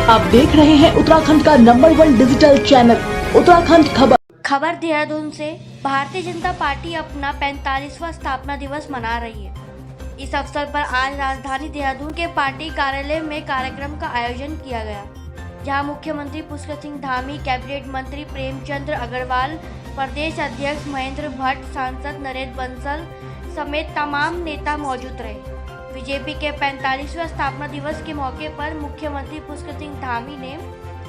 आप देख रहे हैं उत्तराखंड का नंबर 1 डिजिटल चैनल उत्तराखंड खबर देहरादून से। भारतीय जनता पार्टी अपना 45वां स्थापना दिवस मना रही है। इस अवसर पर आज राजधानी देहरादून के पार्टी कार्यालय में कार्यक्रम का आयोजन किया गया, जहां मुख्यमंत्री पुष्कर सिंह धामी, कैबिनेट मंत्री प्रेमचंद्र अग्रवाल, प्रदेश अध्यक्ष महेंद्र भट्ट, सांसद नरेंद्र बंसल समेत तमाम नेता मौजूद रहे। बीजेपी के 45वें स्थापना दिवस के मौके पर मुख्यमंत्री पुष्कर सिंह धामी ने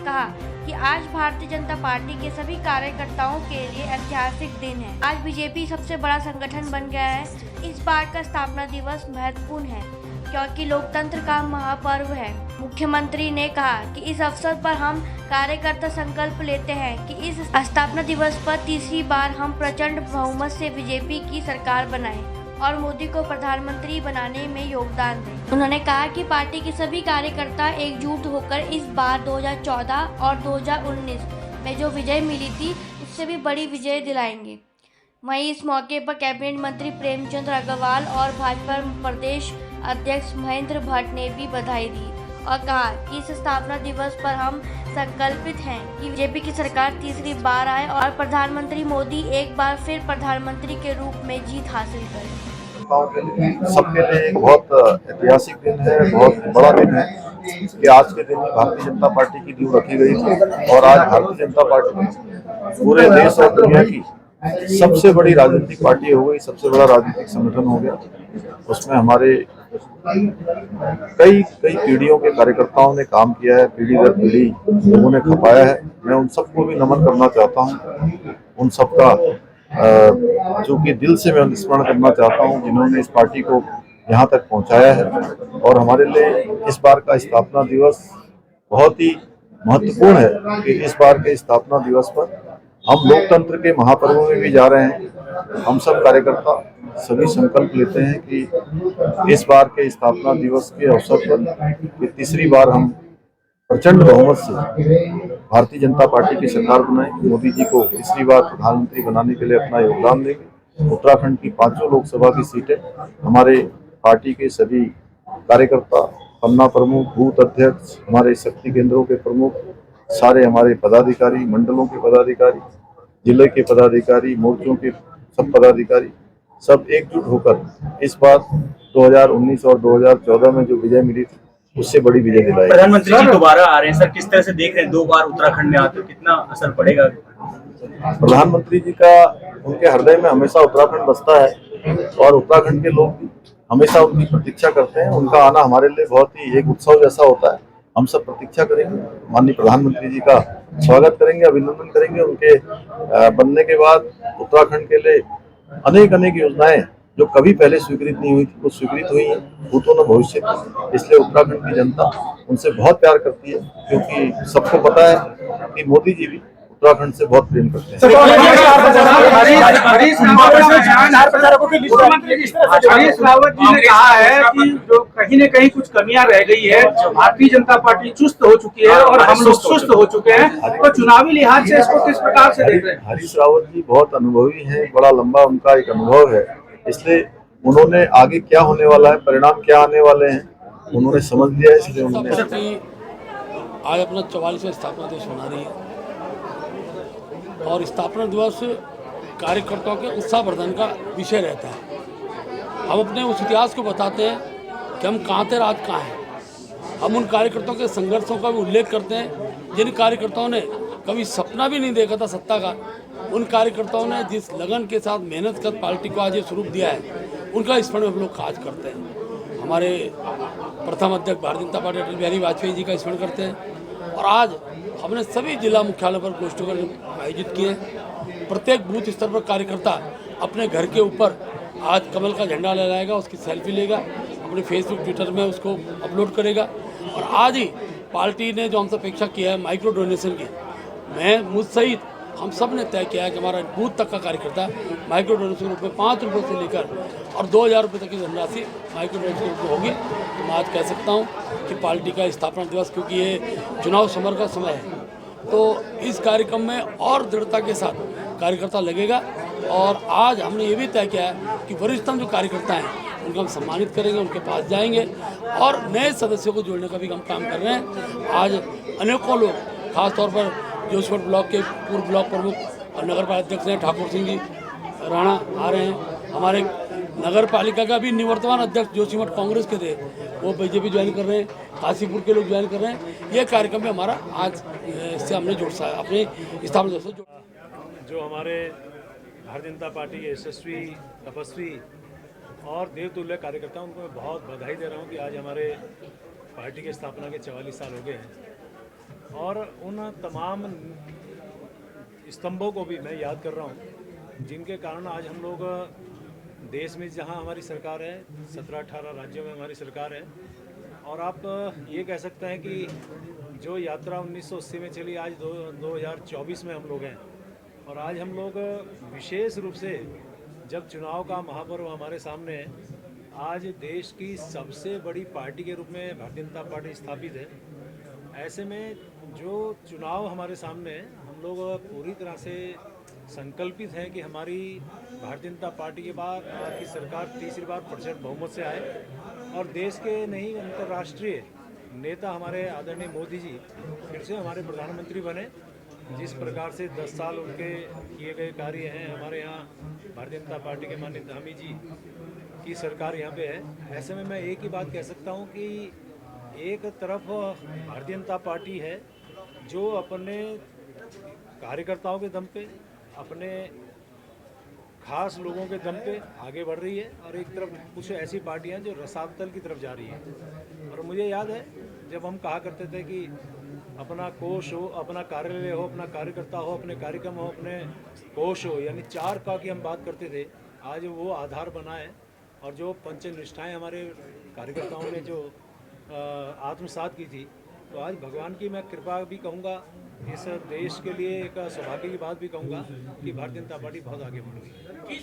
कहा कि आज भारतीय जनता पार्टी के सभी कार्यकर्ताओं के लिए ऐतिहासिक दिन है। आज बीजेपी सबसे बड़ा संगठन बन गया है। इस बार का स्थापना दिवस महत्वपूर्ण है क्योंकि लोकतंत्र का महापर्व है। मुख्यमंत्री ने कहा कि इस अवसर पर हम कार्यकर्ता संकल्प लेते हैं कि इस स्थापना दिवस पर तीसरी बार हम प्रचंड बहुमत से बीजेपी की सरकार बनाएं और मोदी को प्रधानमंत्री बनाने में योगदान दें। उन्होंने कहा कि पार्टी के सभी कार्यकर्ता एकजुट होकर इस बार 2014 और 2019 में जो विजय मिली थी उससे भी बड़ी विजय दिलाएंगे। वहीं इस मौके पर कैबिनेट मंत्री प्रेमचंद्र अग्रवाल और भाजपा प्रदेश अध्यक्ष महेंद्र भट्ट ने भी बधाई दी और कहा कि इस स्थापना दिवस पर हम संकल्पित हैं कि बीजेपी की सरकार तीसरी बार आए और प्रधानमंत्री मोदी एक बार फिर प्रधानमंत्री के रूप में जीत हासिल करें। सबके लिए एक बहुत ऐतिहासिक दिन है, बहुत बड़ा दिन है कि आज के दिन में भारतीय जनता पार्टी की नींव रखी गई थी और आज भारतीय जनता पार्टी पूरे देश और दुनिया की सबसे बड़ी राजनीतिक पार्टी हो गई, सबसे बड़ा राजनीतिक संगठन हो गया। उसमें हमारे कई पीढ़ियों के कार्यकर्ताओं ने काम किया है, पीढ़ी दर पीढ़ी लोगों ने खपाया है। मैं उन सबको भी नमन करना चाहता हूँ, उन सबका जो कि दिल से मैं स्मरण करना चाहता हूँ जिन्होंने इस पार्टी को यहाँ तक पहुँचाया है। और हमारे लिए इस बार का स्थापना दिवस बहुत ही महत्वपूर्ण है कि इस बार के स्थापना दिवस पर हम लोकतंत्र के महापर्व में भी जा रहे हैं। हम सब कार्यकर्ता सभी संकल्प लेते हैं कि इस बार के स्थापना दिवस के अवसर पर तीसरी बार हम प्रचंड बहुमत से भारतीय जनता पार्टी की सरकार बनाएंगे, मोदी जी को तीसरी बार प्रधानमंत्री बनाने के लिए अपना योगदान देंगे। उत्तराखंड की 5 लोकसभा की सीटें हमारे पार्टी के सभी कार्यकर्ता, पन्ना प्रमुख, बूथ अध्यक्ष, हमारे शक्ति केंद्रों के प्रमुख, सारे हमारे पदाधिकारी, मंडलों के पदाधिकारी, जिले के पदाधिकारी, मोर्चों के सब पदाधिकारी सब एकजुट होकर इस बार 2019 और 2014 में जो विजय मिली थी उससे बड़ी विजय दिलाई। प्रधानमंत्री जी दोबारा आ रहे हैं सर, किस तरह से देख रहे हैं 2 बार उत्तराखंड में आते कितना असर पड़ेगा? प्रधानमंत्री जी का उनके हृदय में हमेशा उत्तराखंड बसता है और उत्तराखंड के लोग भी हमेशा उनकी प्रतीक्षा करते हैं। उनका आना हमारे लिए बहुत ही एक उत्सव जैसा होता है। हम सब प्रतीक्षा करेंगे, माननीय प्रधानमंत्री जी का स्वागत करेंगे, अभिनंदन करेंगे। उनके बनने के बाद उत्तराखंड के लिए अनेक योजनाएं जो कभी पहले स्वीकृत नहीं हुई थी वो स्वीकृत हुई है, भूतो न भविष्य। इसलिए उत्तराखंड की जनता उनसे बहुत प्यार करती है क्योंकि सबको पता है कि मोदी जी भी उत्तराखंड से बहुत प्रेम करते हैं। हरीश रावत जी ने कहा है कि जो कहीं न कहीं कुछ कमियां रह गई है, भारतीय जनता पार्टी चुस्त हो चुकी है और हम लोग सुस्त हो चुके हैं, तो चुनावी लिहाज से इसको किस प्रकार से देख रहे हैं? हरीश रावत जी बहुत अनुभवी हैं, बड़ा लंबा उनका एक अनुभव है, इसलिए उन्होंने आगे क्या होने वाला है, परिणाम क्या आने वाले हैं उन्होंने समझ लिया है। इसलिए उन्होंने आज अपना 44वां स्थापना दिवस मना रही है और स्थापना दिवस कार्यकर्ताओं के उत्साहवर्धन का विषय रहता है। हम अपने उस इतिहास को बताते हैं कि हम कहाँ थे, आज कहाँ हैं। हम उन कार्यकर्ताओं के संघर्षों का भी उल्लेख करते हैं जिन कार्यकर्ताओं ने कभी सपना भी नहीं देखा था सत्ता का। उन कार्यकर्ताओं ने जिस लगन के साथ मेहनत कर पार्टी को आज ये स्वरूप दिया है, उनका स्मरण हम लोग आज करते हैं। हमारे प्रथम अध्यक्ष भारतीय जनता पार्टी अटल बिहारी वाजपेयी जी का स्मरण करते हैं और आज हमने सभी जिला मुख्यालय पर गोष्ठियों आयोजित किए हैं। प्रत्येक बूथ स्तर पर कार्यकर्ता अपने घर के ऊपर आज कमल का झंडा लहराएगा, उसकी सेल्फी लेगा, अपने फेसबुक ट्विटर में उसको अपलोड करेगा। और आज ही पार्टी ने जो हमसे अपेक्षा किया है माइक्रो डोनेशन की, मैं मुझ सहित हम सब ने तय किया है कि हमारा बूथ तक का कार्यकर्ता माइक्रो डोनेशन रूप में 5 रुपये से लेकर और 2000 रुपये तक की धनराशि माइक्रो डोनेशन रूप में होगी। तो मैं आज कह सकता हूँ कि पार्टी का स्थापना दिवस, क्योंकि ये चुनाव समर का समय है, तो इस कार्यक्रम में और दृढ़ता के साथ कार्यकर्ता लगेगा। और आज हमने ये भी तय किया है कि वरिष्ठतम जो कार्यकर्ता हैं उनका हम सम्मानित करेंगे, उनके पास जाएंगे और नए सदस्यों को जोड़ने का भी हम काम कर रहे हैं। आज अनेकों लोग, खासतौर पर जोशीमठ ब्लॉक के पूर्व ब्लॉक प्रमुख और नगर पालिका अध्यक्ष हैं ठाकुर सिंह जी राणा आ रहे हैं। हमारे नगर पालिका का भी निवर्तमान अध्यक्ष जोशीमठ कांग्रेस के थे, वो बीजेपी ज्वाइन कर रहे हैं, काशीपुर के लोग ज्वाइन कर रहे हैं। ये कार्यक्रम में हमारा आज से हमने जोड़ा है अपने स्थापना दिवस से। जो हमारे भारतीय जनता पार्टी के यशस्वी, तपस्वी और देवतुल्य कार्यकर्ता, उनको मैं बहुत बधाई दे रहा हूँ कि आज हमारे पार्टी की स्थापना के 44 साल हो गए हैं। और उन तमाम स्तंभों को भी मैं याद कर रहा हूँ जिनके कारण आज हम लोग देश में, जहाँ हमारी सरकार है, 17-18 राज्यों में हमारी सरकार है, और आप ये कह सकते हैं कि जो यात्रा 1980 में चली, आज 2024 में हम लोग हैं। और आज हम लोग विशेष रूप से, जब चुनाव का महापर्व हमारे सामने है, आज देश की सबसे बड़ी पार्टी के रूप में भारतीय जनता पार्टी स्थापित है। ऐसे में जो चुनाव हमारे सामने है, हम लोग पूरी तरह से संकल्पित हैं कि हमारी भारतीय जनता पार्टी के बाद की सरकार तीसरी बार प्रचंड बहुमत से आए और देश के नहीं, अंतर्राष्ट्रीय नेता हमारे आदरणीय मोदी जी फिर से हमारे प्रधानमंत्री बने। जिस प्रकार से 10 साल उनके किए गए कार्य हैं, हमारे यहाँ भारतीय जनता पार्टी के माननीय धामी जी की सरकार यहाँ पे है। ऐसे में मैं एक ही बात कह सकता हूँ कि एक तरफ भारतीय जनता पार्टी है जो अपने कार्यकर्ताओं के दम पे, अपने खास लोगों के दम पे आगे बढ़ रही है, और एक तरफ कुछ ऐसी पार्टियां जो रसातल की तरफ जा रही हैं। और मुझे याद है जब हम कहा करते थे कि अपना कोष हो, अपना कार्यालय हो, अपना कार्यकर्ता हो, अपने कार्यक्रम हो, अपने कोष हो, यानी 4 का की हम बात करते थे। आज वो आधार बना है और जो पंचनिष्ठाएं हमारे कार्यकर्ताओं ने जो आत्मसात की थी, तो आज भगवान की मैं कृपा भी कहूँगा, इस देश के लिए एक सौभाग्य की बात भी कहूँगा कि भारतीय जनता पार्टी बहुत आगे बढ़ रही है।